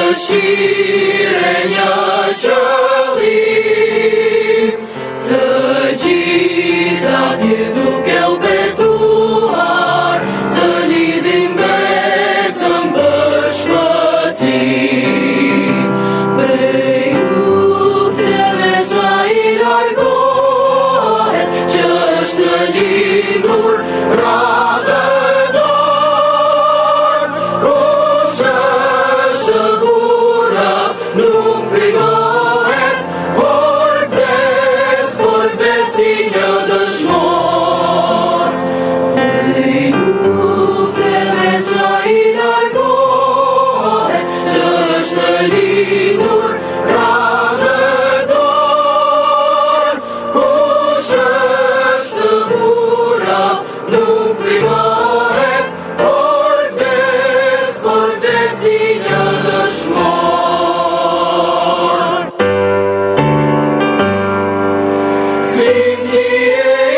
dëshire një qëllim, të gjitha ti duke u betuar, të lidhim besën për shpëtim. Prej lufteve qa i largohet, që është lindur radhëtor, kush është burra nuk frigohet, por vdes si një dëshmor. Prej lufteve qa i largohet, që është lindur radhëtor, kush është burra nuk frigohet, por vdes si një dëshmor. Simti e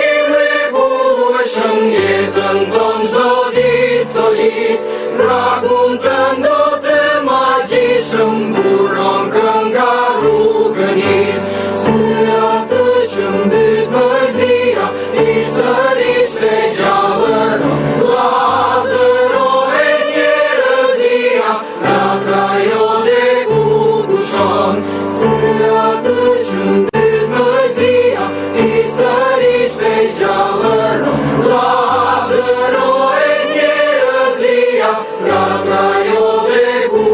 im rregullueshëm jetën ton çdo ditë solis, vragun tënd do të magjishëm, buron kënga rrugën is. Se atë që mbyt mërzia, i sërish të gjallëro, Lazaro e njerëzia, nga krajo dhe ku pushon. Se atë që mbyt mërzia, i sërish të gjallëro, Lazaro e njerëzia, nga krajo dhe ku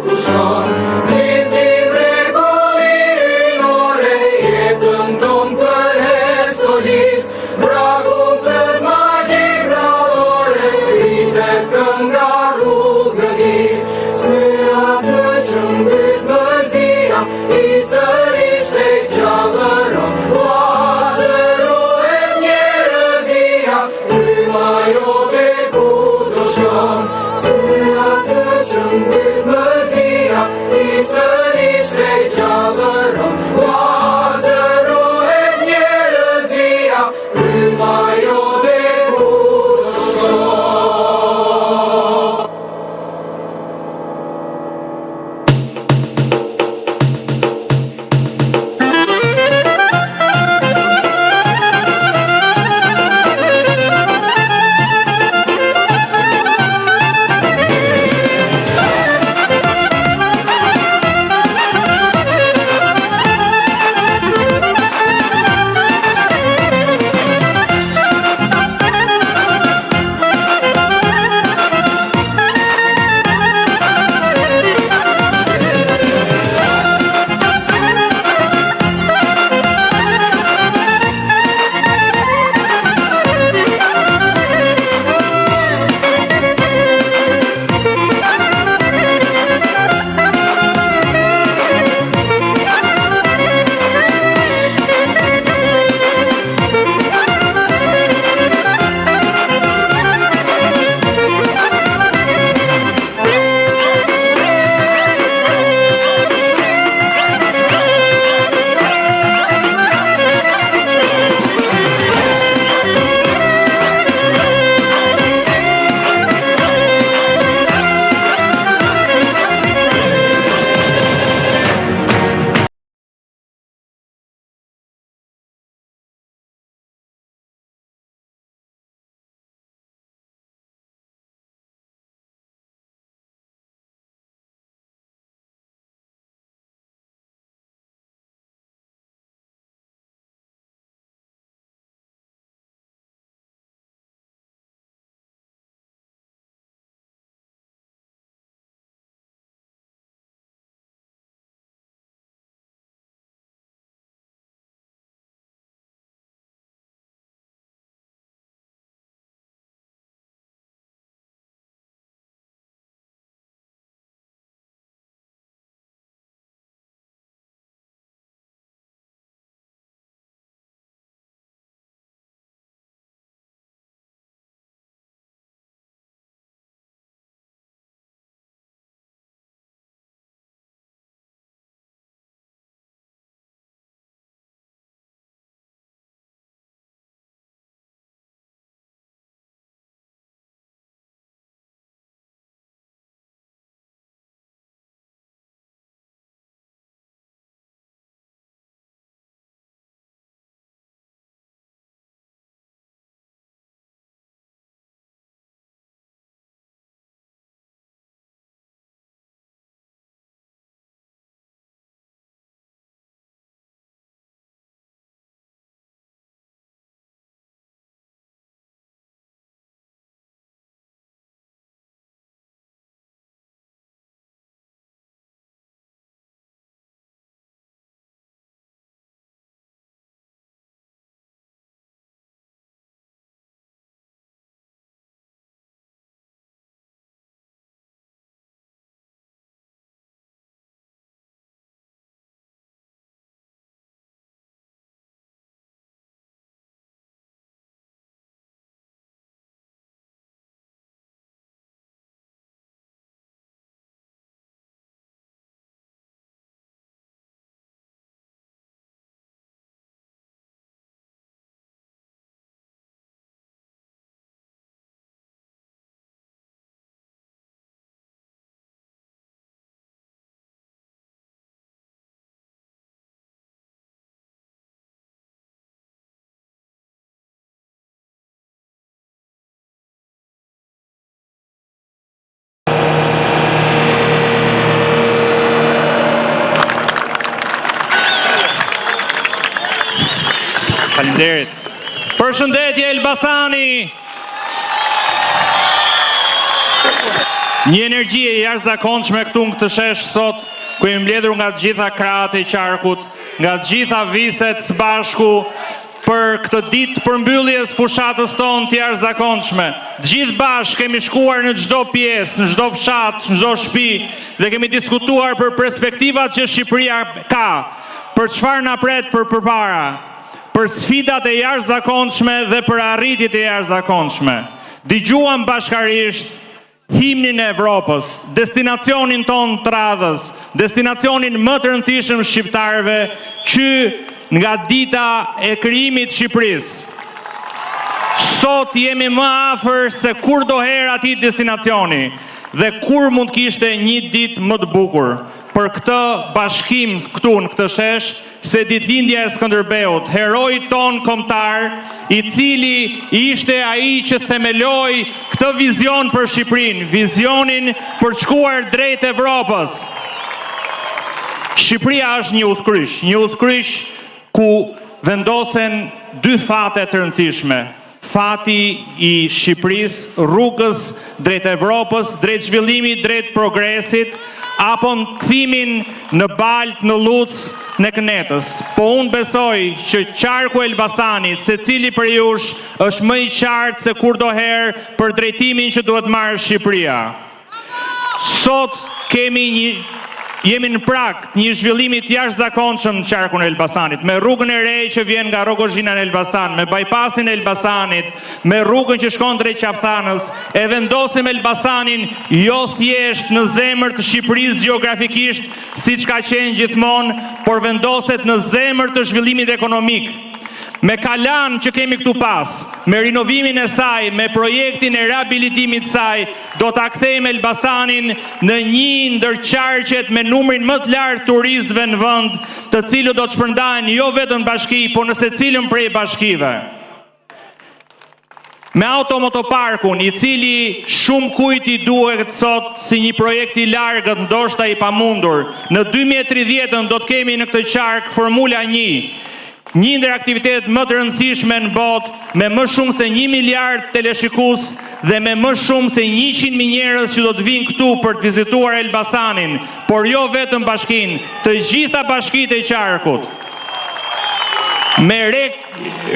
pushon. Simti mrekullinore, jetën ton tërherë solis, vragun të magjik vrallore, rritet kënga rrugën is. Se atë që mbyt mërzia, i sërish të gjallëro, Lazaro e njerëzia, fryma jote ku do shkon. Se atë që mbyt mërzia, i sërish të gjallëro, Lazaro e njerëzia, fryma jote ku do shkon. Faleminderit. Përshëndetje Elbasani. Një energji e jashtëzakonshme këtu në këtë shesh sot, ku jemi mbledhur nga të gjitha krahët e qarkut, nga të gjitha viset së bashku për këtë ditë përmbylljes fushatës tonë të jashtëzakonshme. Të gjithë bashkë kemi shkuar në çdo pjesë, në çdo fshat, në çdo shtëpi dhe kemi diskutuar për perspektivat që Shqipëria ka, për çfarë na pret përpara, për sfidat e jashtëzakonshme dhe për arritjet e jashtëzakonshme. Dëgjuam bashkarisht himnin e Evropës, destinacionin ton të radhës, destinacionin më të rëndësishëm shqiptarëve, që nga dita e krijimit të Shqipërisë. Sot jemi më afër se kur do herë atij destinacioni dhe kur mund kishte një ditë më të bukur. Për këtë bashkim këtu në këtë shesh, se ditëlindja e Skënderbeut, heroi ton kombëtar, i cili ishte ai që themeloi këtë vizion për Shqipërinë, vizionin për të shkuar drejt Evropës. Shqipëria është një udhkryq ku vendosen dy fate të rëndësishme. Fati i Shqipërisë, rrugës drejt Evropës, drejt zhvillimit, drejt progresit, apo në kthimin në Balt, në Luc, në Kënetës. Po unë besoj që qarku e Elbasanit, secili për jush, është më i qartë se kurdo herë për drejtimin që duhet marrë Shqipëria. Sot jemi në prag një zhvillimi të jashtëzakonshëm në qarkun e Elbasanit, me rrugën e re që vjen nga Rogozhina në Elbasan, me bypassin e Elbasanit, me rrugën që shkon drejt Qafthanës, e vendosim Elbasanin jo thjesht në zemër të Shqipërisë gjeografikisht, siç ka qenë gjithmonë, por vendoset në zemër të zhvillimit ekonomik. Me Kalan që kemi këtu pas, me rinovimin e saj, me projektin e rehabilitimit saj, do ta kthejmë Elbasanin në një ndër qarqet me numrin më të lartë turistëve në vend, të cilët do të shpërndahen jo vetëm në bashki, por në secilën prej bashkive. Me automotoparkun, i cili shumë kujt i duhet sot si një projekt i largët, ndoshta i pamundur. Në 2030 do të kemi në këtë qark Formula 1. Një ndër aktivitetet më të rëndësishme në botë, me më shumë se 1 miliard teleshikues dhe me më shumë se 100.000 njerëz që do të vinë këtu për të vizituar Elbasanin, por jo vetëm bashkinë, të gjitha bashkitë e qarkut. Me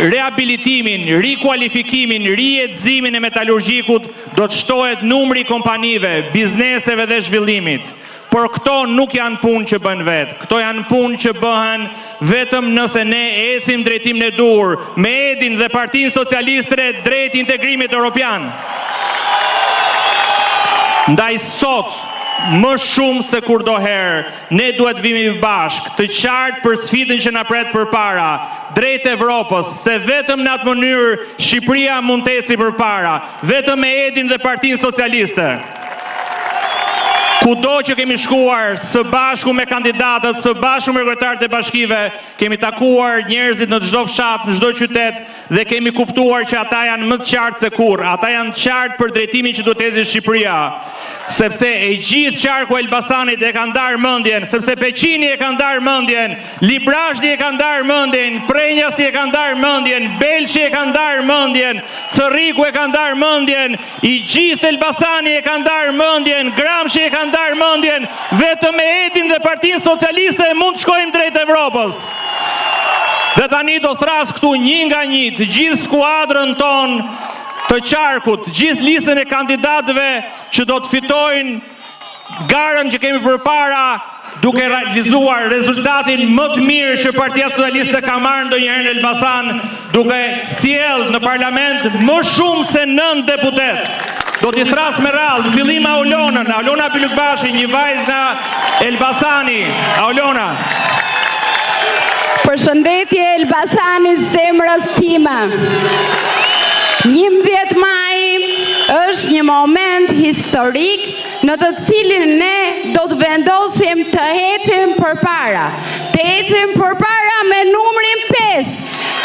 rehabilitimin, rikualifikimin, rijetëzimin e metalurgjikut do të shtohet numri i kompanive, bizneseve dhe zhvillimit. Por këto nuk janë punë që bën vetë, këto janë punë që bëhen vetëm nëse ne ecim drejtimin e duhur, me Edin dhe Partinë Socialiste drejt integrimit evropian. Ndaj sot, më shumë se kurdo herë, ne duhet vimi bashkë, të qartë për sfidën që na pret përpara, drejt Evropës, se vetëm në atë mënyrë Shqipëria mund të eci përpara, vetëm me Edin dhe Partinë Socialiste. Kudo që kemi shkuar, së bashku me kandidatët, së bashku me kryetarët e bashkive, kemi takuar njerëzit në çdo fshat, në çdo qytet dhe kemi kuptuar që ata janë më të qartë se kurrë. Ata janë të qartë për drejtimin që duhet të ecë Shqipëria, sepse e gjithë qarku e Elbasanit e ka ndarë mendjen, sepse Peqini e ka ndarë mendjen, Librazhdi e ka ndarë mendjen, Prenjasi e ka ndarë mendjen, Belshi e ka ndarë mendjen, Cërriku e ka ndarë mendjen, i gjithë Elbasani e ka ndarë mendjen, Gramshi e ka ndarë mendjen, vetëm me Edin dhe Partinë Socialiste mund të shkojmë drejt Evropës. Dhe tani do thras këtu një nga një të gjithë skuadrën ton të qarkut, gjithë listën e kandidatëve që do të fitojnë garën që kemi përpara, duke realizuar rezultatin më të mirë që Partia Socialiste ka marrë ndonjëherë në Elbasan, duke sjellë në parlament më shumë se 9 deputet. Do t'i thras me radhë, në fillim Aulona Bylukbashi, një vajzë nga Elbasani. Aulona. Përshëndetje Elbasani, zemrës time. 11 maj është një moment historik në të cilin ne do të vendosim të ecim përpara. Të ecim përpara me numrin 5.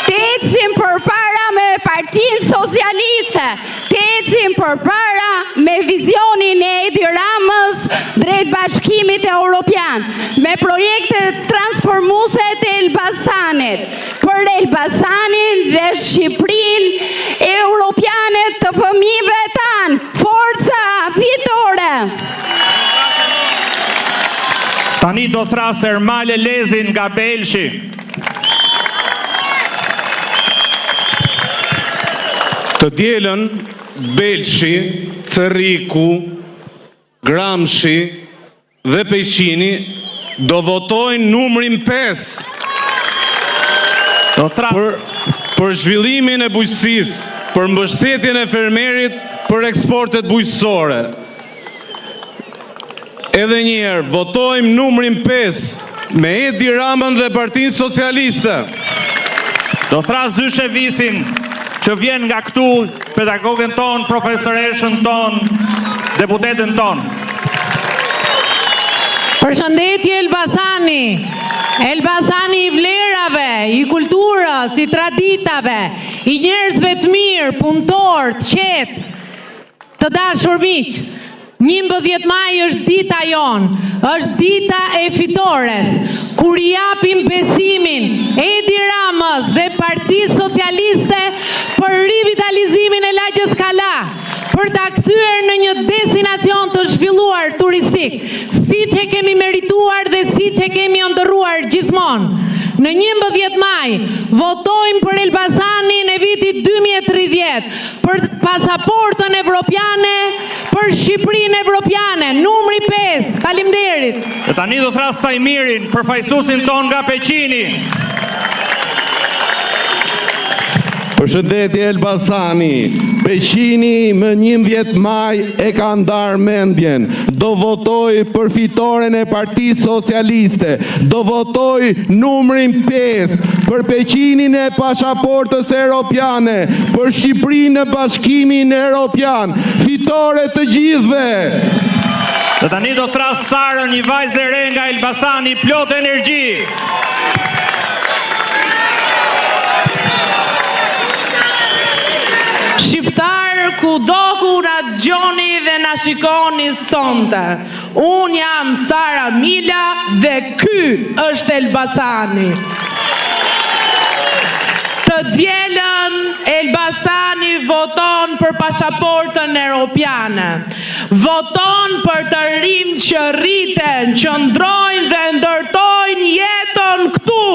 Të ecim përpara me Partinë Socialiste. Të ecim përpara me vizionin e Edi Ramës drejt bashkimit evropian. Europian me projekte transformuese të Elbasanit për Elbasanin dhe Shqipërinë Europiane të fëmijëve tanë. Forca fitore! Tani do thrasë Ermale Lezin nga Belshi. Të dielën Belshi, Cerriku, Gramshi dhe Peqini do votojnë numrin 5 për zhvillimin e bujqësisë, për mbështetjen e fermerit për eksportet bujqësore. Edhe njerë, votojmë numrin 5 me Edi Ramën dhe Partinë Socialiste. Do thras Zyshe Visin, që vjen nga këtu, pedagogën ton, profesoreshën ton, deputetën ton. Përshëndetje Elbasani, Elbasani i vlerave, i kulturës, i traditave, i njerëzve të mirë, punëtor, të qetë, të dashur miq. 11 maj është dita jonë, është dita e fitores, kur japim besimin Edi Ramës dhe Partisë Socialiste për rivitalizimin e Lagjës Kala, për ta kthyer në një destinacion të zhvilluar turistik, siç e kemi merituar dhe siç e kemi ëndërruar gjithmonë. Në 11 maj, votojmë për Elbasanin e vitit 2030, për pasaportën evropiane, për Shqipërinë evropiane, numri 5. Faleminderit. Dhe tani do thras Sajmirin, përfaqësuesin ton nga Peqini. Përshëndetje Elbasani, Peqini më 11 maj e ka ndarë mendjen, do votoj për fitoren e Partisë Socialiste, do votoj numrin 5 për Peqinin e pasaportës europiane, për Shqipërinë në Bashkimin Europian, fitore të gjithve. Dhe tani do thras Sarën, një vajzë e re nga Elbasani, plot energji. Shqiptar kudo ku na dëgjoni dhe na shikoni sonte. Unë jam Sara Mila dhe ky është Elbasani. Të dielën Elbasani voton për pasaportën europiane. Voton për të rinjt që rriten, që ndrojnë dhe ndërtojnë jetën këtu.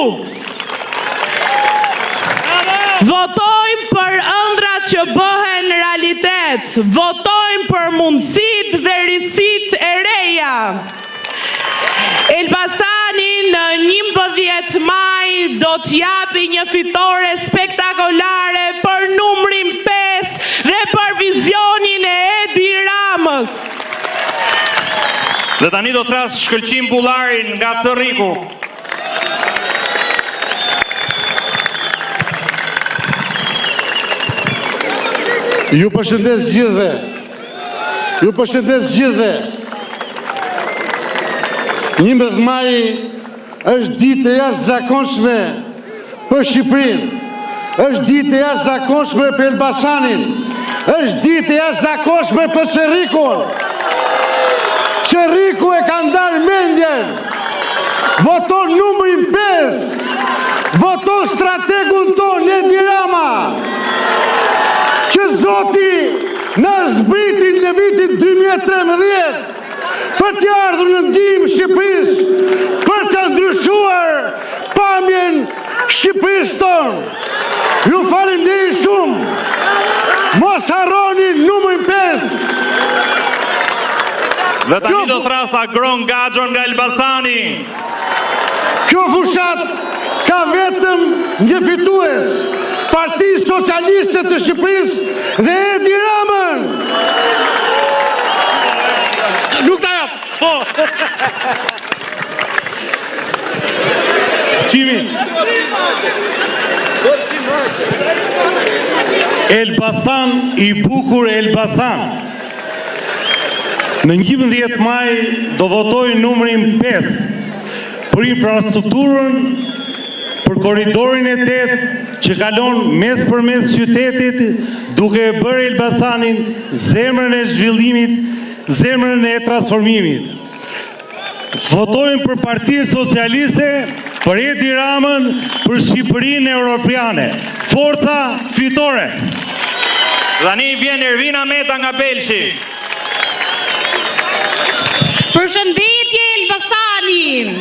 Votojmë për ëndrat që bëhen realitet. Votojmë për mundësitë dhe risitë e reja. Elbasani në 11 maj do t'japi një fitore spektakolare për numrin 5 dhe për vizionin e Edi Ramës. Dhe tani do thras Shkëlqim Bullarin nga Cerriku. Ju përshëndes gjithve. Ju përshëndes gjithve. 11 maj është ditë e jashtëzakonshme për Shqipërinë. Është ditë e jashtëzakonshme për Elbasanin. Është ditë e jashtëzakonshme për Cerrikun. Cerriku e ka ndarë mendjen. Voton numrin 5. Voton strategun ton Edi Rama. Që Zoti në zbritin në vitin 2013 për të ardhur në ndihmë Shqipërisë, për të ndryshuar pamjen Shqipërisë tonë. Ju falenderoj shumë. Mos harroni numrin 5. Dhe tani do thras Agron Gaxhon nga Elbasani. Kjo fushat ka vetëm një fitues. Partia Socialiste të Shqipërisë dhe Edi Ramën. Nuk ta jap. Po. Qimi. Elbasan i bukur Elbasan. Në 11 maj do votoj numrin 5 për infrastrukturën, për koridorin e 8 që kalon mes për mes qytetit, duke e bërë Elbasanin zemrën e zhvillimit, zemrën e transformimit. votojmë për Partinë Socialiste, për Edi Ramën, për Shqipërinë Europiane. Forca fitore! Tani vjen Ervina Meta nga Belshi. Përshëndetje Elbasanin.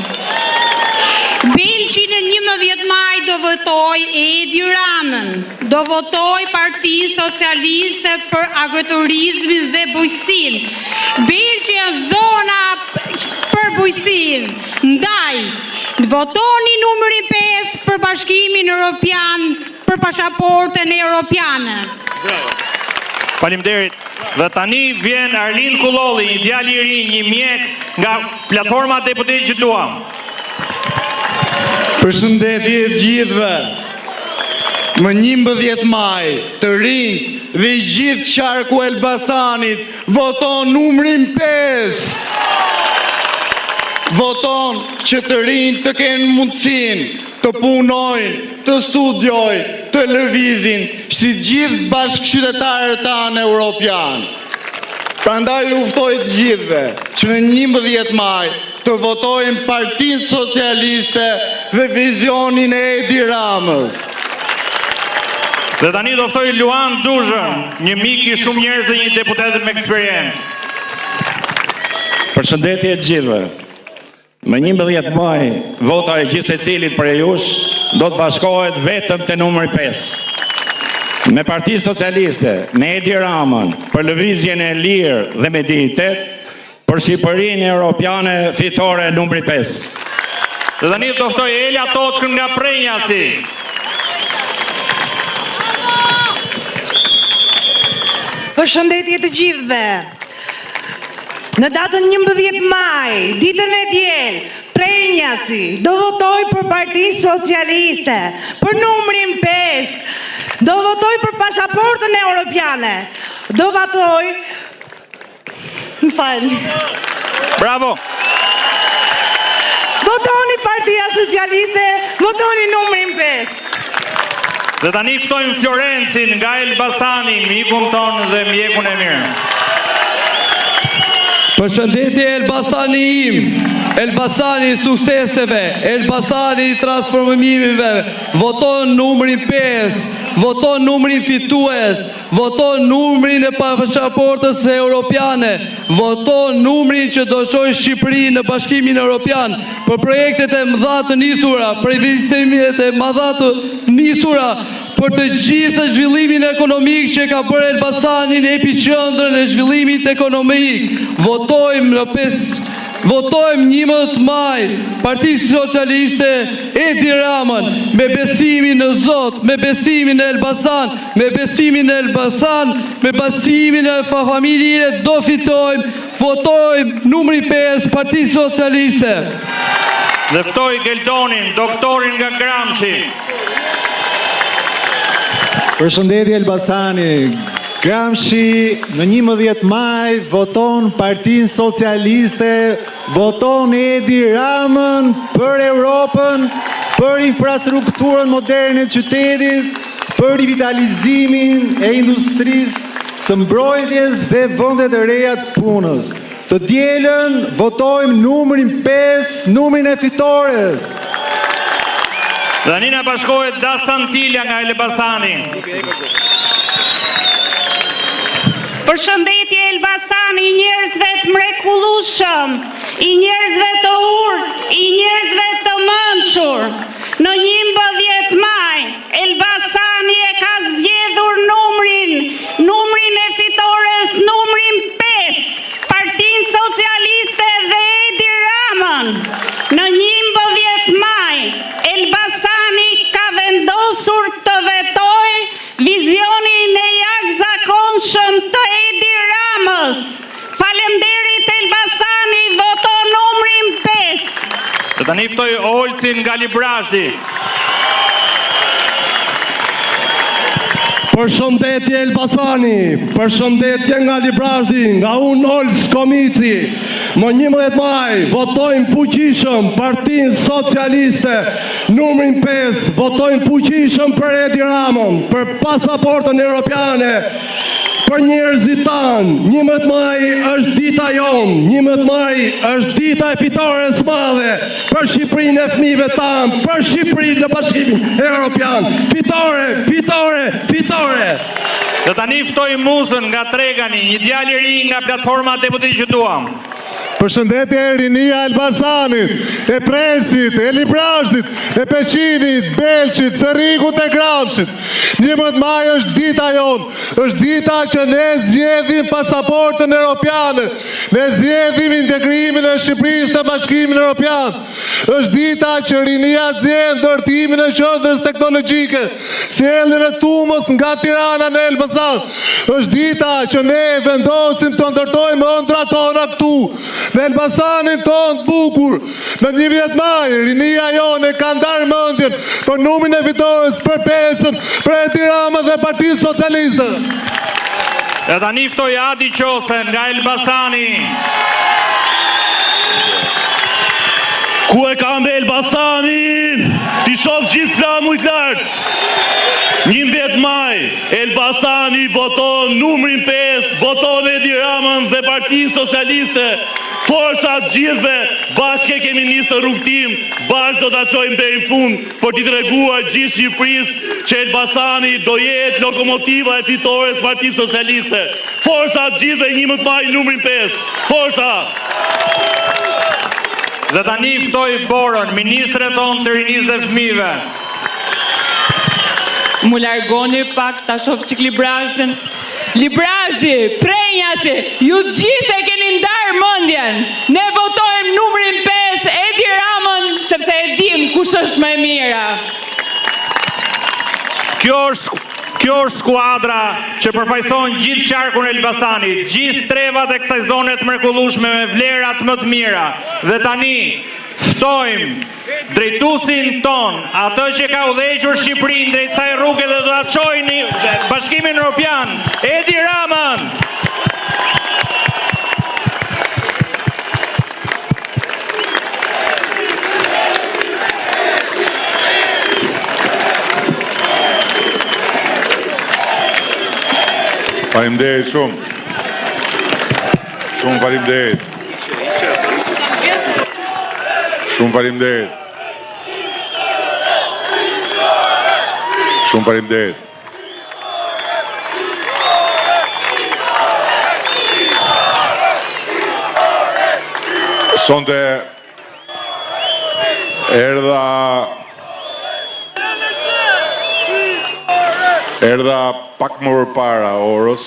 Belshi në 11 maj do votoj Edi Ramën. Do votoj Partinë Socialiste për agroturizmin dhe bujqësinë. Belshi është zona për bujqësinë. Ndaj, votoni numri 5 për Bashkimin Evropian, për pasaportën europiane. Faleminderit. Dhe tani vjen Arlin Kullolli, një djalë i ri, një mjek nga platforma Deputet që duam. Përshëndetje gjithëve. Më 11 maj, të rinjt dhe gjithë qarku Elbasanit voton numrin 5. Voton që të rinjt të kenë mundësinë të punojnë, të studiojnë, të lëvizin, si gjithë bashkëqytetarët tanë europian. Prandaj luftoj të gjithëve që në 11 maj të votojnë Partinë Socialiste dhe vizionin e Edi Ramës. Dhe tani do ftoj Luan Duzhën, një mik i shumë njerëz dhe një deputet me eksperiencë. Përshëndetje të gjithëve. Më 11 maj, vota e gjithë secilit për jush do të bashkohet vetëm te numri 5. Me Partinë Socialiste, me Edi Ramën, për lëvizjen e lirë dhe me dignitet, për Shqipërinë Europiane fitore numri 5. Dhe tani do ftoj Elia Toçkën nga Prenjasi. Përshëndetje të gjithëve. Në datën 11 maj, ditën e diel, Prenjasi do votoj për Partinë Socialiste, për numrin 5, do votoj për pasaportën europiane, do votoj... Më falni. Bravo! Votoni Partia Socialiste, votoni numrin 5. Dhe tani ftojmë Florencin nga Elbasani, mikun tonë dhe mjekun e mirë. Përshëndetje Elbasani im, Elbasani i sukseseve, Elbasani i transformimeve, voton numrin 5, voton numrin fitues, voton numrin e pasaportës europiane, voton numrin që do çojë Shqipërinë në Bashkimin Europian, për projektet e mëdha të nisura, për investimet e mëdha të nisura, për të gjithë zhvillimin ekonomik që ka bërë Elbasanin epiqendrën e zhvillimit ekonomik. Votojmë 11 maj Partisë Socialiste Edi Ramën, me besimin në Zot, me besimin në Elbasan, me besimin në Elbasan, me besimin në familje do fitojmë, votojmë numri 5 Partisë Socialiste. Dhe ftoj Geldonin, doktorin nga Gramshi. Përshëndetje Elbasani, Gramshi në 11 maj voton Partinë Socialiste, voton Edi Ramën për Europën, për infrastrukturën moderne të qytetit, për rivitalizimin e industrisë, së mbrojtjes dhe vendet e reja të punës. Të dielën votojmë numrin 5, numrin e fitores. Dhe një në bashkohet Dasan Tilja nga Elbasani. Përshëndetje Elbasani, i njerëzve të mrekullueshëm, i njerëzve të urtë, i njerëzve të mençur. Në 11 maj, Elbasani e ka zgjedhur numrin e fitores, numrin 5, Partinë Socialiste dhe Edi Ramën. Në 11 maj, Elbasani ka vendosur të vetoj vizionin e jashtëzakonshëm të Edi Ramës. Faleminderit Elbasani, voto numrin 5. Dhe tani ftoj Olcin nga Librazhdi. Përshëndetje Elbasani, përshëndetje nga Librazhdi, nga unë Olc Komici. Më 11 maj, votojmë fuqishëm Partinë Socialiste, numrin 5, votojmë fuqishëm për Edi Ramën, për pasaportën europiane, për njerëzit tanë. 11 maj është dita jonë, 11 maj është dita e fitores madhe për Shqipërinë e fëmijëve tanë, për Shqipërinë në Bashkimin Evropian. Fitore, fitore, fitore. Dhe tani ftoj Muzën nga Tregani, një djalë i ri nga platforma deputeti që duam. Përshëndetje e Rinia Elbasanit, e Presit, e Librashtit, e Peqinit, Belqit, Cërrikut e Gramshit. 11 maj është dita jonë, është dita që ne zgjedhim pasaportën europiane, ne zgjedhim integrimin e Shqipërisë në Bashkimin Evropian. Është dita që Rinia zgjedh ndërtimin e qendrës teknologjike, sjelljen e Tumës nga Tirana në Elbasan. Është dita që ne vendosim të ndërtojmë ëndrat tona këtu, në Elbasanin tonë bukur. Në 11 maj, Rinia jone ka ndarë mendjen për numrin e fitores për pesën, për Edi Rama dhe Partisë Socialiste. Dhe tani ftoj Adi Qosen nga Elbasani. Ku e kam dhe Elbasanin? Ti shoh gjithë flamujt lartë. 11 maj, Elbasani voton numrin 5, voton Edi Ramën dhe Partinë Socialiste. Forca gjithve, bashkë kemi nisë të rrugtim, bashkë do të qojmë deri në fund, për t'i treguar gjithë Shqipërisë që Elbasani do jetë lokomotiva e fitores Partisë Socialiste. Forca gjithve 11 maj numrin 5. Forca! Dhe tani ftoj Borën, ministre tonë të rinisë dhe fëmijëve. Mu largoni pak ta shoh çik Librashtin. Librashti, prenjasi, ju gjithë e keni ndarë mendjen. Ne votojmë numrin 5, Edi Ramën, sepse e dim kush është më e mira. Kjo është skuadra që përfaqëson gjithë qarkun e Elbasanit, gjithë trevat e kësaj zone të mrekullueshme me vlerat më të mira. Dhe tani ftojmë drejtuesin ton, atë që ka udhëhequr Shqipërinë drejt kësaj rruge dhe do ta çojë në Bashkimin Evropian, Edi Ramën. Faleminderit shumë. Shumë faleminderit. Shumë faleminderit. Shumë faleminderit. Sonte erdha pak më përpara orës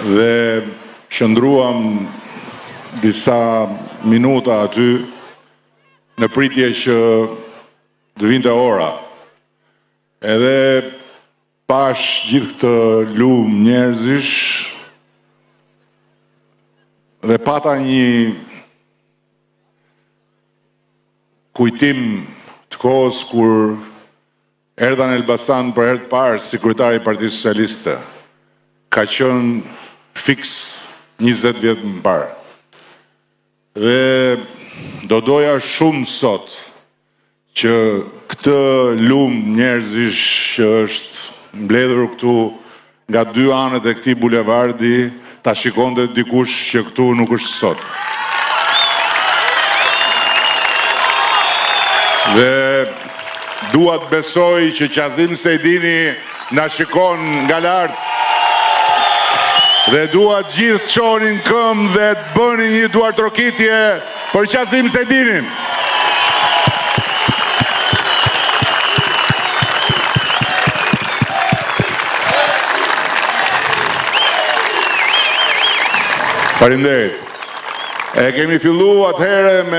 dhe qëndruam disa minuta aty në pritje që të vinte ora. Edhe pash gjithë këtë lumë njerëzish dhe pata një kujtim të kohës kur erdha në Elbasan për herë të parë si kryetari i Partisë Socialiste. Ka qenë fiks 20 vjet më parë. Dhe do doja shumë sot që këtë lumë njerëzish që është mbledhur këtu nga dy anët e këtij bulevardi ta shikonte dikush që këtu nuk është sot. Dhe dua të besoj që Qazim Sejdini na shikon nga lartë dhe dua gjithë të çonin këmbë dhe të bëni një duartrokitje për Qazim Sejdinin. Faleminderit. E kemi fillu atëhere me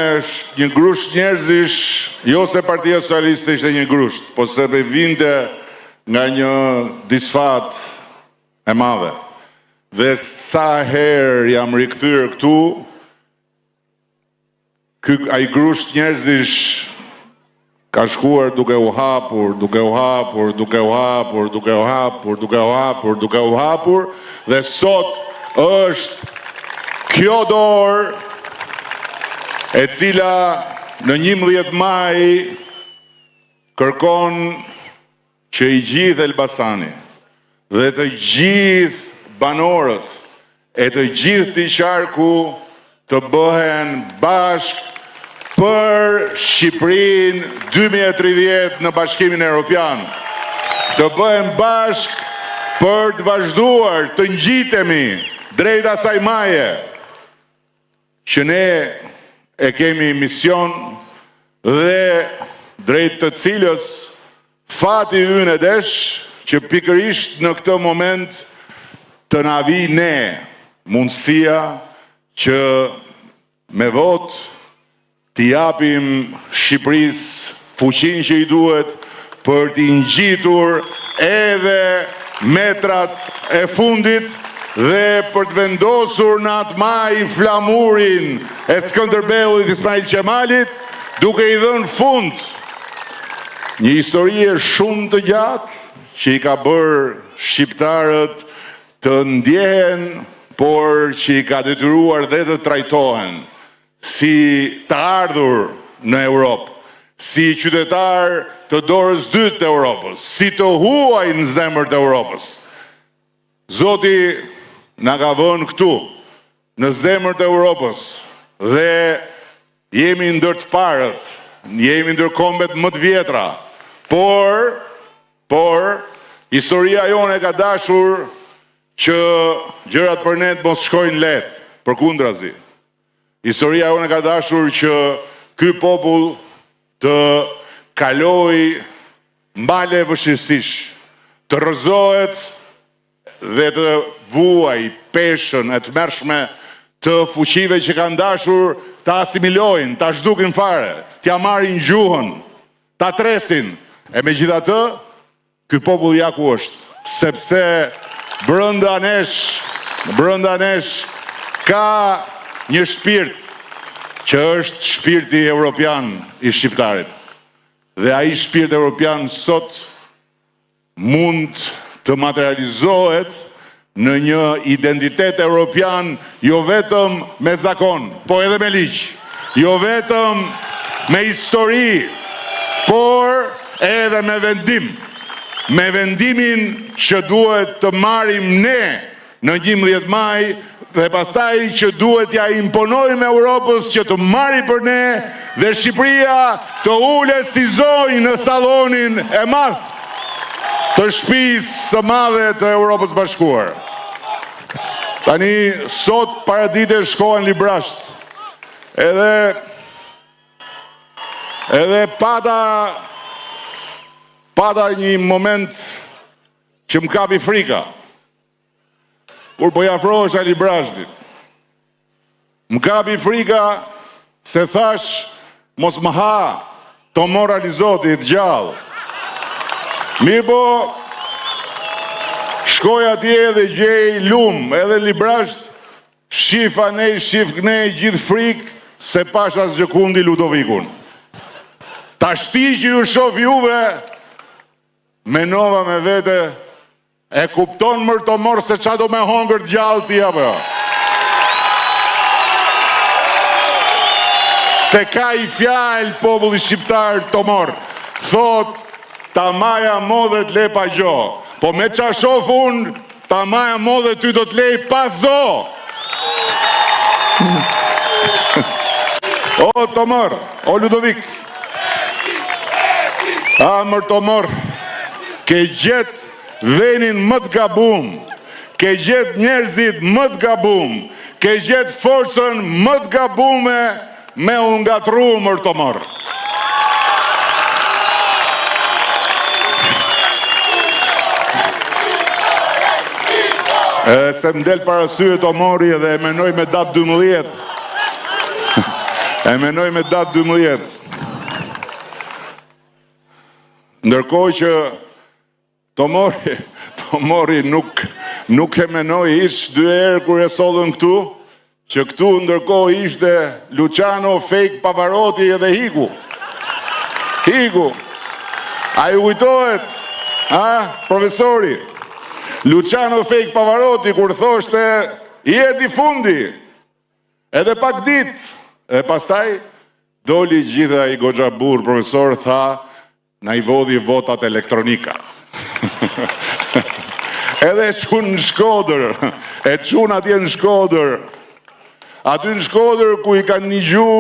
një grusht njerëzish, jo se Partia Socialiste ishte një grusht, po se me vinte nga një disfat e madhe. Dhe sa herë jam rikthyer këtu, ai grusht njerëzish ka shkuar duke u hapur, duke u hapur, duke u hapur, duke u hapur, duke u hapur, duke u hapur, dhe sot është kjo dorë e cila në 11 maj kërkon që i gjithë Elbasani dhe të gjithë banorët e të gjithë të qarku të bëhen bashk për Shqipërinë 2030 në Bashkimin Evropian. Të bëhen bashk për të vazhduar të ngjitemi drejt asaj maje që ne e kemi mision dhe drejt të cilës fati ynë e desh që pikërisht në këtë moment të na vi ne mundësia që me vot t'i japim Shqipërisë fuqinë që i duhet për t'i ngjitur edhe metrat e fundit dhe për të vendosur në atë maj flamurin e Skënderbeut Ismail Qemalit, duke i dhënë fund një historie shumë të gjatë që i ka bërë shqiptarët të ndjehen, por që i ka detyruar dhe të trajtohen si të ardhur në Europë, si qytetar të dorës dytë të Europës, si të huaj në zemër të Europës. Zoti na ka vënë këtu, në zemër të Europës, dhe jemi ndër të parët, jemi ndër kombet më të vjetra, por, historia jone ka dashur që gjërat për ne të mos shkojnë lehtë, përkundrazi. Historia jone ka dashur që ky popull të kaloj mbale vështirësish, të rrëzohet dhe të vuaj peshën e tmerrshme të fuqive që kanë dashur ta asimilojnë, ta zhdukin fare, t'ja marrin gjuhën, ta tresin. E megjithatë, ky popull ja ku është, sepse brenda nesh ka një shpirt që është shpirti evropian i shqiptarit. Dhe ai shpirt evropian sot mund të materializohet në një identitet evropian jo vetëm me zakon, po edhe me ligj, jo vetëm me histori, por edhe me vendim. Me vendimin që duhet të marrim ne në 11 maj dhe pastaj që duhet ja imponojmë Europës që të marri për ne dhe Shqipëria të ulet si zonjë në sallonin e madh të shtëpisë së madhe të Europës Bashkuar. Tani, sot paradite shkohen librasht, edhe pata një moment që më kapi frika, kur po jafrohesh a librashtit. Më kapi frika se thash mos më ha të moralizotit gjallë. Mirë po, shkoj atje dhe gjej lumë, edhe librasht, shif anej, shif knej, gjithë frikë, se pashas gjëkundi Ludovikun. Ta shti që ju shof juve, menova me vete, e kupton mërë të morë se qa do me hongër gjallë tja për. Se ka i fjallë populli shqiptar të morë, thot, ta maja modhet le pa gjo, po me qa shof unë, ta maja modhet ty do të lej pas do. O Tomor, o Ludovik, a mërë Tomor, ke gjetë venin më të gabum, ke gjetë njerëzit më të gabum, ke gjetë forcën më të gabume me unë ngatru mërë Tomor. Se më del parasyet Tomori dhe e menoj me datë 12. E menoj me datë 12. Ndërkohë që Tomori nuk e menoj ish 2 herë kur e sollën këtu, që këtu ndërkohë ishte Luciano Fejk Pavaroti edhe Hiku. Hiku. A ju kujtohet, profesori? Luciano Fejk Pavaroti kur thoshte i erdi fundi, edhe pak ditë, e pastaj doli gjitha i Goxhabur, profesor, tha, na i vodhi votat elektronika. edhe e qunë në Shkodër, e qunë atje në Shkodër, aty në Shkodër ku i kanë një gju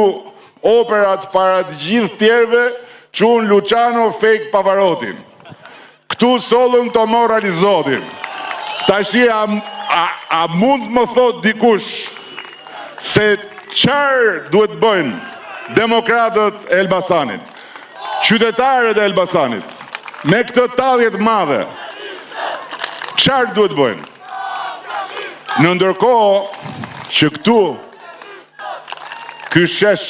operat para të gjithë tjerve, qunë Luciano Fake Pavarotin. Këtu sollën të moralizotin. Tashi a mund më thot dikush se qarë duhet bëjnë demokratët e Elbasanit, qytetarët e Elbasanit, me këtë talljet madhe, qarë duhet bëjnë? Në ndërkohë që këtu, ky shesh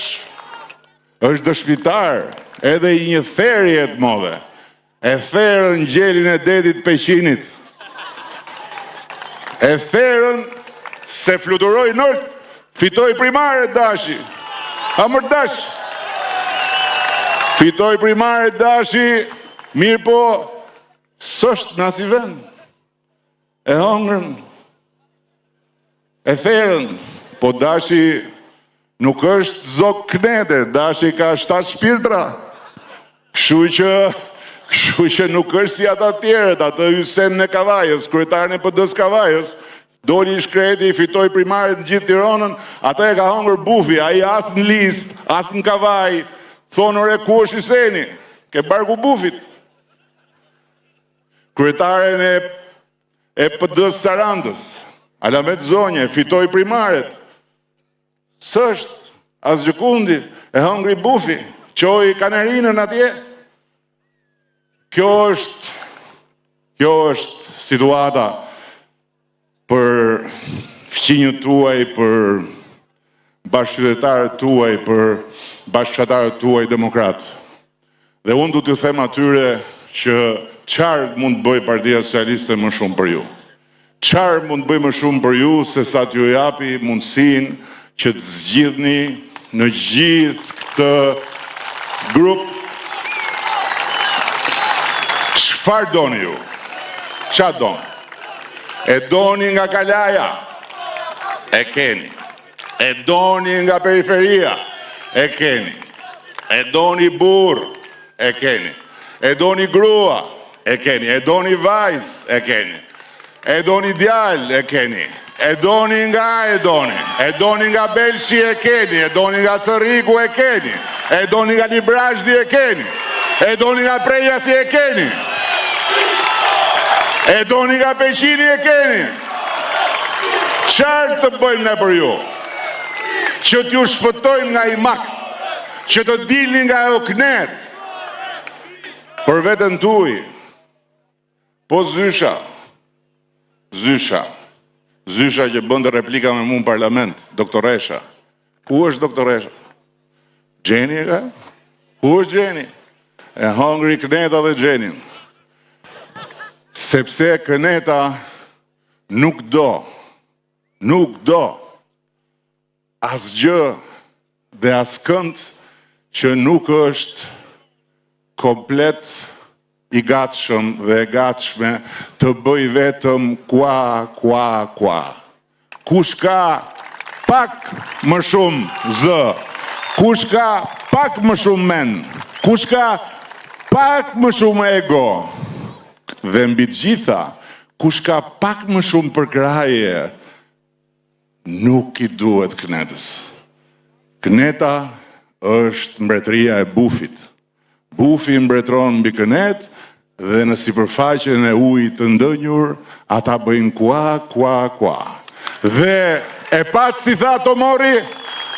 është dëshmitar edhe i një therje të madhe, e therën gjelin e detit Peqinit, e therën se fluturoi nërë, fitoi primare Dashi, amër Dash, fitoi primare Dashi, mirë po, s'është në asi vend, e hongërën, e therën, po Dashi nuk është zok knete, Dashi ka 7 shpirtra, kështu që nuk është si ata tjerët, atë Hysen në Kavajës, kryetarën e PD-s Kavajës, doli i shkreti, fitoi primarit në gjithë Tiranën, ata e ka hongër bufi, ai as në listë, as në Kavaj, thonë ore ku është Hyseni, ke barku bufit. Kryetaren e PD-s Sarandës, Alamet Zonje, fitoi primaret, s'është as gjëkundi, e hongri bufi, qoj Kanerinën atje. Kjo është situata për fqinjët tuaj, për bashkëqytetarët tuaj, për bashkëqytetarët tuaj demokratë. Dhe unë du t'ju them atyre që qarë mund të bëj Partia Socialiste më shumë për ju. Qarë mund të bëj më shumë për ju se sa t'ju japi mundësin që të zgjidhni në gjithë këtë grup. Çfarë doni ju? Qa doni? E doni nga Kalaja? E keni. E doni nga periferia? E keni. E doni burr? E keni. E doni grua? E keni. E doni vajz? E keni. E doni djal? E keni. E doni nga e doni. E doni nga Belshi? E keni. E doni nga Cërriku? E keni. E doni nga Librazhdi? E keni. E doni nga Prejasi? E keni. E doni nga Peqini? E keni. Qarë të bëjmë ne për ju? Që t'ju shpëtojmë nga i mak, që të dilni nga e oknet, për vetën tuj, po Zysha që bëndë replika me mu në parlament, doktoresha. Ku është doktoresha? Gjeni e ka? Ku është Gjeni? E hongri Kneta dhe Gjenin. Sepse Kneta nuk do asgjë dhe askënd që nuk është komplet i gatshëm dhe e gatshme të bëj vetëm kua. Kush ka pak më shumë zë, kush ka pak më shumë men, kush ka pak më shumë ego, dhe mbi të gjitha, kush ka pak më shumë përkraje, nuk i duhet Knetës. Kneta është mbretëria e bufit. Bufi mbretron mbi Knet dhe në sipërfaqen e ujit të ndënjur, ata bëjnë kua. Dhe e pat si tha Tomori,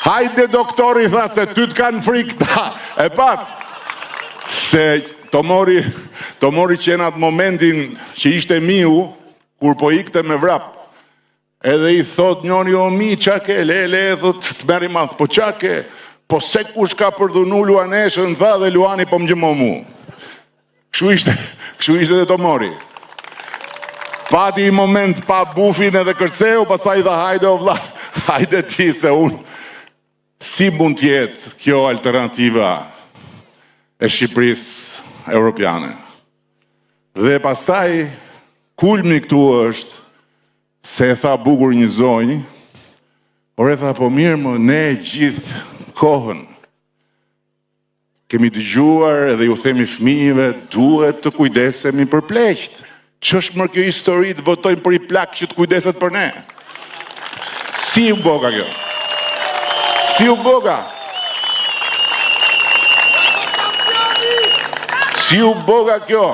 hajde doktori, tha se ty të kanë frikë ta. E pat, se Tomori qenë atë momentin që ishte miu, kur po ikte me vrap. Edhe i thot njoni o mi, qa ke, le, thot, të meri math, po qa ke, po se kush ka përdhunu Luaneshën, tha dhe Luani po më gjëmo mu. Kështu ishte dhe Tomori. Pati i moment pa bufin edhe kërceu, pastaj tha hajde o vlla, hajde ti se unë. Si mund tjetë kjo alternativa e Shqipërisë Europiane? Dhe pastaj, kulmi këtu është, se e tha bukur një zonjë, por e tha po mirë më ne gjithë kohën kemi dëgjuar edhe ju themi fëmijëve duhet të kujdesemi për pleqt. Ç'është më kjo histori të votojmë për i plak që të kujdeset për ne? Si u boga kjo? Si u boga? Si u boga kjo?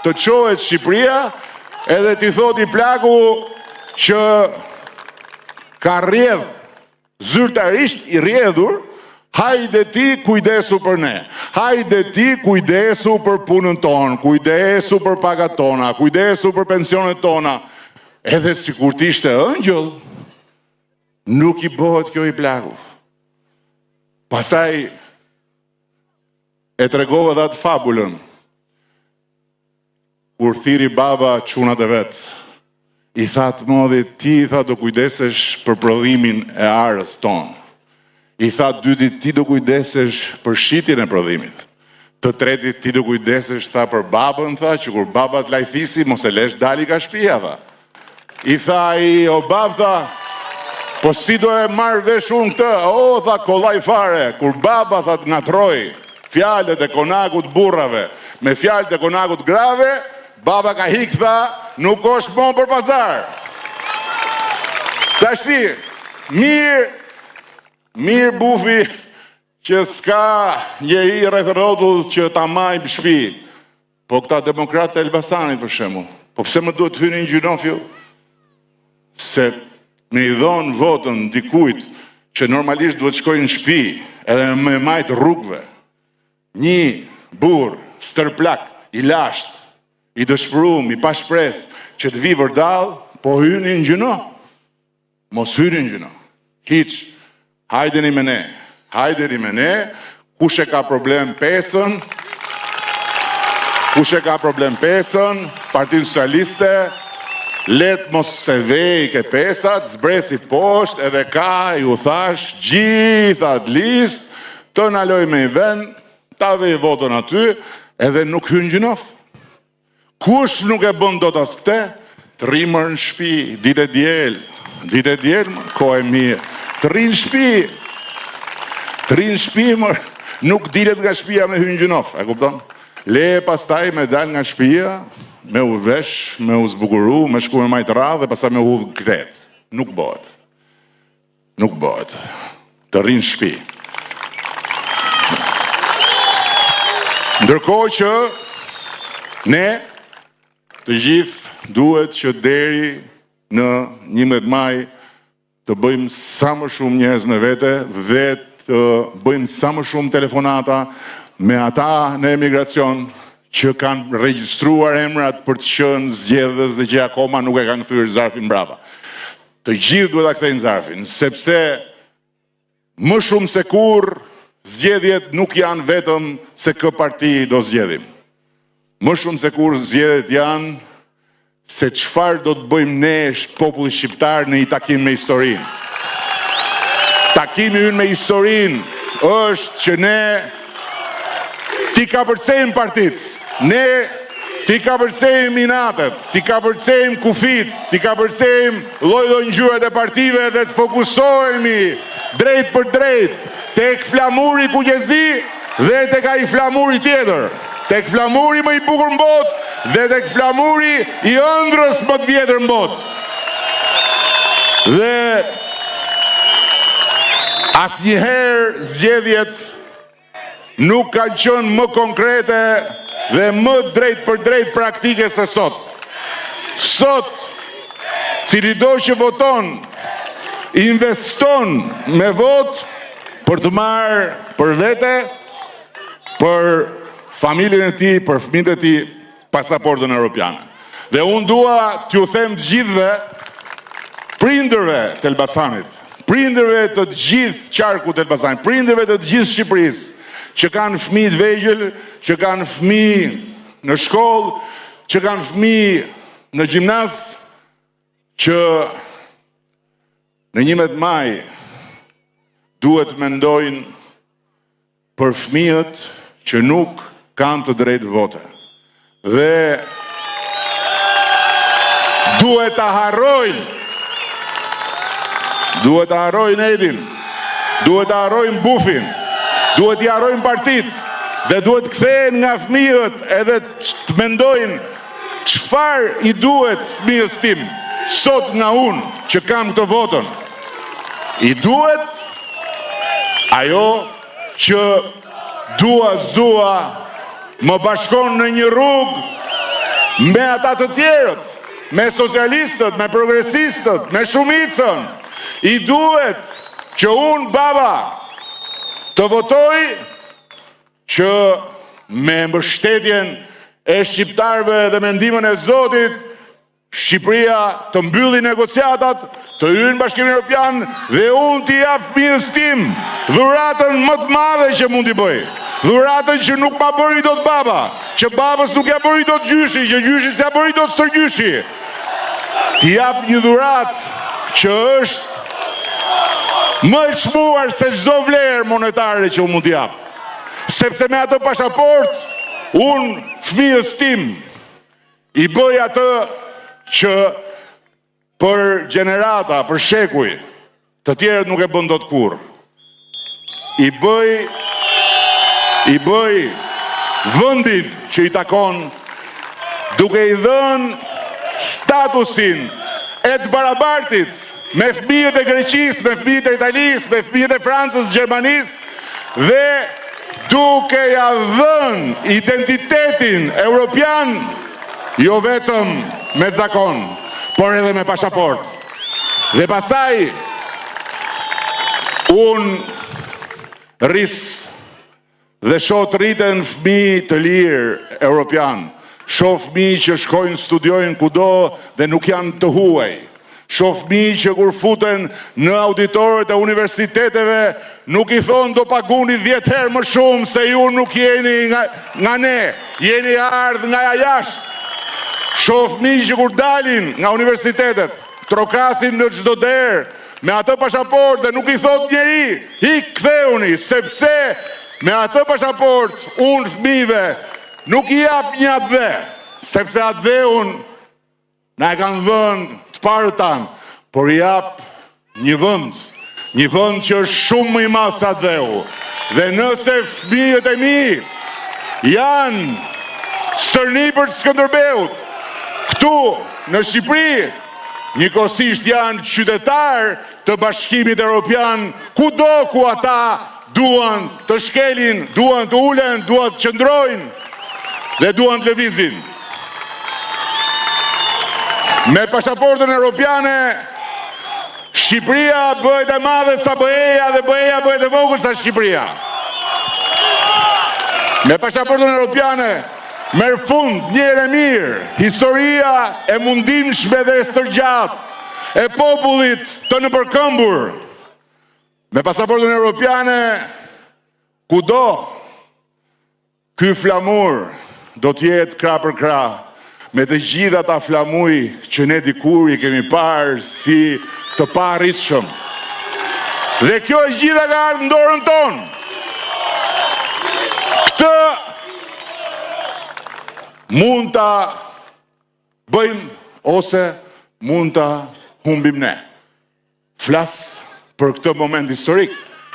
Të qohet Shqipëria edhe t'i thot i plaku që ka rjedh, zyrtarisht i rjedhur, hajde ti kujdesu për ne, hajde ti kujdesu për punën tonë, kujdesu për pagat tona, kujdesu për pensionet tona, edhe si kur t'ishte ëngjëll, nuk i bëhet kjo i plaku. Pastaj e tregova dhe atë fabulën, kur thiri baba çunat e vetë, i thatë modhi, ti i thatë do kujdesesh për prodhimin e arës tonë. I thatë dytit, ti do kujdesesh për shitjen e prodhimit. Të tretit, ti do kujdesesh tha për babën, tha, që kur baba të lajthisi, mos e lesh dali ka shtëpia, tha. I tha o babë, tha, po si do e marrë vesh unë këtë? O, tha, kollaj fare, kur baba, tha, të ngatroj fjalët e konakut burrave me fjalët e konakut grave, baba ka hik, tha, nuk është bon për pazar. Ta shti, mirë bufi që s'ka njeri rreth rrotull që ta majmë shtëpi. Po këta demokratë e Elbasanit për shembull, po pse më duhet të hynin gjynof ju? Se me i dhonë votën dikujt që normalisht duhet shkojnë në shtëpi edhe me majtë rrugëve. Një burr stërplak i lasht, i dëshpërum, i pa shpresë, që të vi vërdall, po hynin gjyno. Mos hynin gjyno. Hiq, hajdeni me ne. Hajdeni me ne, kush e ka problem pesën, Partinë Socialiste, let mos se vej ke pesat, zbresi poshtë, edhe ka, ju thash, gjithat list, të naloj me i vend, ta vej votën aty, edhe nuk hyn gjynof. Kush nuk e bën dot as këte? Të rrimër në shtëpi, ditë e diel, kohë e mirë. Të rrinë shtëpi, nuk dilet nga shtëpia me hyn gjynof, e kupton? Le pastaj me dal nga shtëpia, me u vesh, me u zbukuru, me shku me majtë radhë dhe pastaj me u hudhë kretë. Nuk bëhet. Nuk bëhet. Të rrinë shtëpi. Ndërkohë që ne të gjithë duhet që deri në 11 maj të bëjmë sa më shumë njerëz me vete dhe të bëjmë sa më shumë telefonata me ata në emigracion që kanë regjistruar emrat për të qenë zgjedhës dhe që akoma nuk e kanë kthyer zarfin mbrapa. Të gjithë duhet ta kthejnë zarfin, sepse më shumë se kurrë zgjedhjet nuk janë vetëm se kë parti do zgjedhim. Më shumë se kur zgjedhjet janë se çfarë do të bëjmë ne populli shqiptar në një takim me historinë. Takimi ynë me historinë është që ne ti kapërcejmë partit, ne ti kapërcejmë inatet, ti kapërcejmë kufit, ti kapërcejmë lloj-lloj ngjyrat e partive dhe të fokusohemi drejt për drejt tek flamuri kuqezi dhe tek ai flamuri tjetër. Tek flamuri më i bukur në botë dhe tek flamuri i ëndrës më të vjetër në botë. Dhe asnjëherë zgjedhjet nuk kanë qenë më konkrete dhe më drejt për drejt praktike se sot. Sot, cilido që voton, investon me votë për të marrë për vete, për familjen e tij, për fëmijët e tij, pasaportën europiane. Dhe unë dua t'ju them të gjithëve, prindërve të Elbasanit, prindërve të gjithë qarkut të Elbasanit, prindërve të gjithë Shqipërisë, që kanë fëmijë të vegjël, që kanë fëmijë në shkollë, që kanë fëmijë në gjimnaz, që në 11 maj duhet mendojnë për fëmijët që nuk kanë të drejtë vote. Dhe duhet ta harrojnë Edin, duhet ta harrojnë Bufin, duhet t'i harrojnë partit, dhe duhet kthehen nga fëmijët edhe të mendojnë Çfarë i duhet fëmijës tim sot nga unë që kam këtë votën? I duhet ajo që dua s'dua më bashkon në një rrugë me ata të tjerët, me socialistët, me progresistët, me shumicën. I duhet që unë, baba, të votoj që me mbështetjen e shqiptarëve dhe mendimin e Zotit, Shqipëria të mbylli negociatat, të hyrë në Bashkimin Evropian dhe unë t'i jap fëmijës tim dhuratën më të madhe që mund t'i bëj. Dhuratën që nuk ma bëri dot baba, që babës nuk ja bëri dot gjyshi, që gjyshi s'ja bëri dot stërgjyshi. T'i jap një dhuratë që është më e çmuar se çdo vlerë monetare që unë mund t'i jap. Sepse me atë pasaport, unë fëmijës tim i bëj atë që për gjenerata, për shekuj, të tjerët nuk e bën dot kurrë. I bëj vendin që i takon, duke i dhënë statusin e të barabartit me fëmijët e Greqisë, me fëmijët e Italisë, me fëmijët e Francës, Gjermanisë dhe duke ja dhënë identitetin europian, jo vetëm me zakon, por edhe me pasaport. Dhe pastaj unë rris dhe shoh të rriten fëmijë të lirë europian, shoh fëmijë që shkojnë studiojnë kudo dhe nuk janë të huaj. Shoh fëmijë që kur futen në auditorët e universiteteve nuk i thonë do paguni 10 herë më shumë se ju nuk jeni nga ne, jeni ardhë nga jashtë. Shoh fëmijë që kur dalin nga universitetet, trokasin në çdo derë me atë pasaport dhe nuk i thot njeri, i ktheuni, sepse me atë pasaport unë fëmijëve nuk i jap një atdhe, sepse atdheun na e kanë dhënë të parët tanë, por i jap një vend që është shumë më i madh se atdheu. Dhe nëse fëmijët e mi janë stërnipër të Skënderbeut, këtu në Shqipëri, njëkohësisht janë qytetar të Bashkimit Evropian, kudo ku ata duan të shkelin, duan të ulen, duan të qëndrojnë dhe duan të lëvizin. Me pasaportën evropiane, Shqipëria bëhet e madhe sa BE-ja dhe BE-ja bëhet e vogël sa Shqipëria. Me pasaportën evropiane, merr fund një herë mirë historia e mundimshme dhe e stërgjatë e popullit të nëpërkëmbur. Me pasaportën evropiane, kudo ky flamur do të jetë krah për krah me të gjitha ata flamuj që ne dikur i kemi parë si të paarritshëm. Dhe kjo e gjitha ka ardhur në dorën tonë. Këtë mund ta bëjmë ose mund ta humbim ne. Flas për këtë moment historik.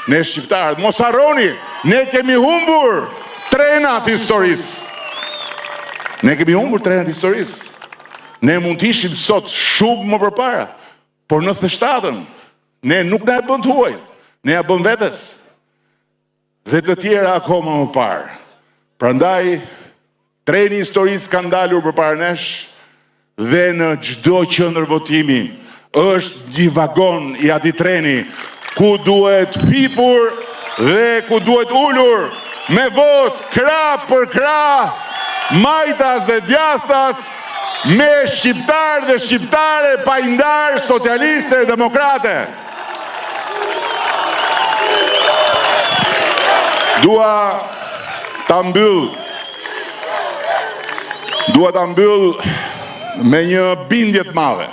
Ne shqiptarët, mos harroni, ne kemi humbur trenat historisë. Ne kemi humbur trenat historisë. Ne mund të ishim sot shumë më përpara, por në 97-ën ne nuk na e bën të huaj, ne ja bën vetes. Dhe të tjera akoma më parë. Prandaj treni i historisë ka ndalur përpara nesh dhe në çdo qendër votimi është një vagon i atij treni ku duhet hipur dhe ku duhet ulur me vot krah për krah, majtas dhe djathtas, me shqiptar dhe shqiptare, pajndar, socialiste, demokrate. Dua ta mbyll me një bindje të madhe.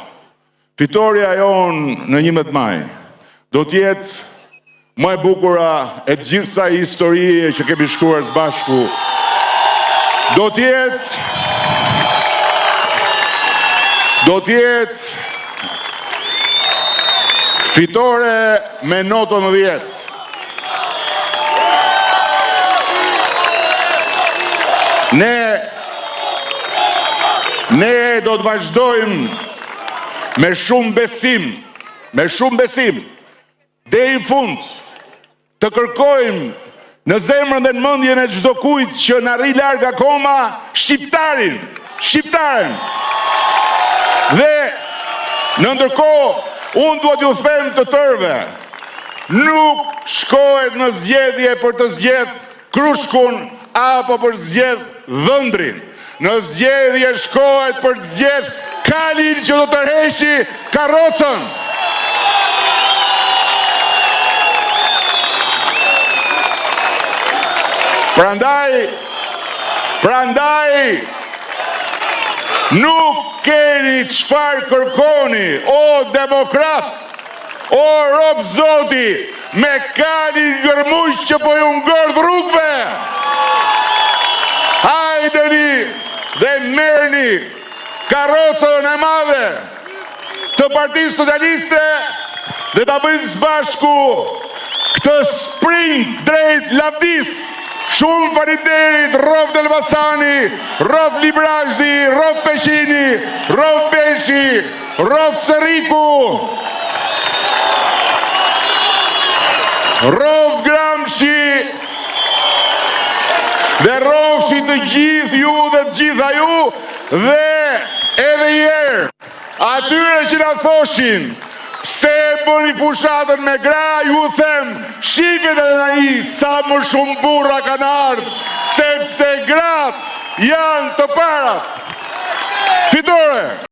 Fitoria jonë në 11 maj do të jetë më e bukura e gjithë kësaj historie që kemi shkruar së bashku. Do të jetë fitore me notën 10. Ne do të vazhdojmë me shumë besim, deri në fund, të kërkojmë në zemrën dhe në mendjen e çdo kujt që na rri larg akoma shqiptaren. Dhe në ndërkohë, unë duhet ju them të tërve, nuk shkohet në zgjedhje për të zgjedh krushkun apo për zgjedh dhëndrin. Në zgjedhje shkohet për të zgjedh kalin që do të tërheqi karrocën. Prandaj, nuk keni çfarë kërkoni, o demokrat, o rob zoti, me kalin gërmuq që po ju ngordh rrugëve. Hajdeni dhe merrni karrocën e madhe të Partisë Socialiste dhe ta bëjmë së bashku këtë sprint drejt lavdis. Shumë faleminderit Rof Elbasani, Rof Librashdi, Rof Peshini, Rof Beshi, Rof Ceriku, Rof Gramshi dhe rofshi të gjithë ju dhe të gjitha ju, dhe edhe njerë atyre që na thoshin pse bëni fushatën me gra, ju them shifet e nani sa më shumë burra kanë ardhur, sepse gratë janë të parat. Fitore!